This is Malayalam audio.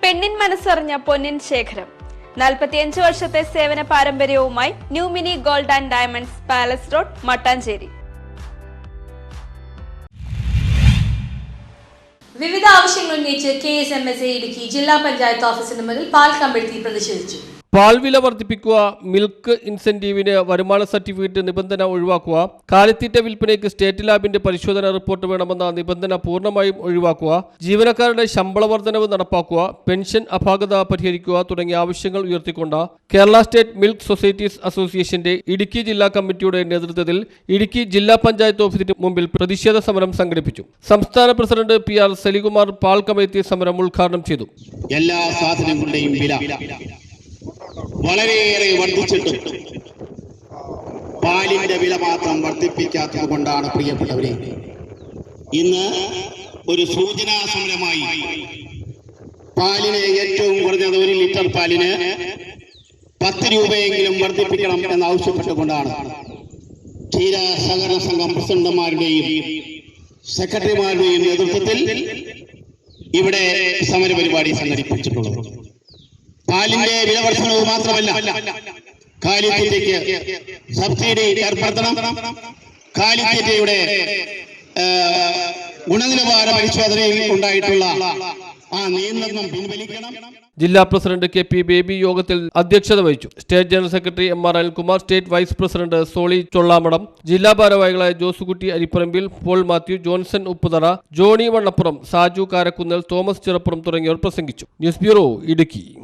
പെണ്ണിൻ മനസ്സറിഞ്ഞ പൊന്നിൻ ശേഖരം 45 വർഷത്തെ സേവന പാരമ്പര്യവുമായി new mini gold and diamonds palace road Mattancherry. വിവിധ ആവശ്യങ്ങൾ ഉന്നയിച്ച് KSMSA ഇടുക്കി ജില്ലാ പഞ്ചായത്ത് ഓഫീസിന് മുന്നിൽ പാൽ കമ്പെടുത്തി പ്രതിഷേധിച്ചു. പാൽ വില വർദ്ധിപ്പിക്കുക, മിൽക്ക് ഇൻസെന്റീവിന് വരുമാന സർട്ടിഫിക്കറ്റ് നിബന്ധന ഒഴിവാക്കുക, കാലിത്തീറ്റ വിൽപ്പനയ്ക്ക് സ്റ്റേറ്റ് ലാബിന്റെ പരിശോധന റിപ്പോർട്ട് വേണമെന്ന നിബന്ധന പൂർണ്ണമായും ഒഴിവാക്കുക, ജീവനക്കാരുടെ ശമ്പള വർധനവ് നടപ്പാക്കുക, പെൻഷൻ അപാകത പരിഹരിക്കുക തുടങ്ങിയ ആവശ്യങ്ങൾ ഉയർത്തിക്കൊണ്ട് കേരള സ്റ്റേറ്റ് മിൽക്ക് സൊസൈറ്റീസ് അസോസിയേഷന്റെ ഇടുക്കി ജില്ലാ കമ്മിറ്റിയുടെ നേതൃത്വത്തിൽ ഇടുക്കി ജില്ലാ പഞ്ചായത്ത് ഓഫീസിന് മുമ്പിൽ പ്രതിഷേധ സമരം സംഘടിപ്പിച്ചു. സംസ്ഥാന പ്രസിഡന്റ് PR സലികുമാർ പാൽ കമ്മിറ്റി സമരം ഉദ്ഘാടനം ചെയ്തു. എല്ലാ സാധനങ്ങളുടെയും വില വളരെയേറെ വർദ്ധിച്ചിട്ടും പാലിന്റെ വില മാത്രം വർദ്ധിപ്പിക്കാത്തത് കൊണ്ടാണ് പ്രിയപ്പെട്ടവരെ ഇന്ന് ഒരു സൂചനാ സമരമായി പാലിന് ഏറ്റവും കുറഞ്ഞത് 1 ലിറ്റർ പാലിന് 10 രൂപയെങ്കിലും വർദ്ധിപ്പിക്കണം എന്നാവശ്യപ്പെട്ടുകൊണ്ടാണ് ക്ഷീര സഹകരണ സംഘം പ്രസിഡന്റുമാരുടെയും സെക്രട്ടറിമാരുടെയും നേതൃത്വത്തിൽ ഇവിടെ സമരപരിപാടി സംഘടിപ്പിച്ചിട്ടുള്ളത്. പാലിന്റെ വില വർധനവ് മാത്രമല്ല, കാലിത്തീറ്റയ്ക്ക് സബ്സിഡി ഏർപ്പെടുത്തണം, കാലിത്തീറ്റയുടെ ഗുണനിലവാര പരിശോധനയിൽ ഉണ്ടായിട്ടുള്ള ആ നിയന്ത്രണം പിൻവലിക്കണം. ജില്ലാ പ്രസിഡന്റ് KP ബേബി യോഗത്തിൽ അധ്യക്ഷത വഹിച്ചു. State general secretary MR Anilkumar, state vice president Soli Chollamadam, ജില്ലാ ഭാരവാഹികളായ ജോസുകുട്ടി അരിപ്പറമ്പിൽ, പോൾ മാത്യു, ജോൺസൺ ഉപ്പുതറ, ജോണി വണ്ണപ്പുറം, സാജു കാരക്കുന്നൽ, തോമസ് ചിറപ്പുറം തുടങ്ങിയവർ പ്രസംഗിച്ചു. News bureau, Idukki.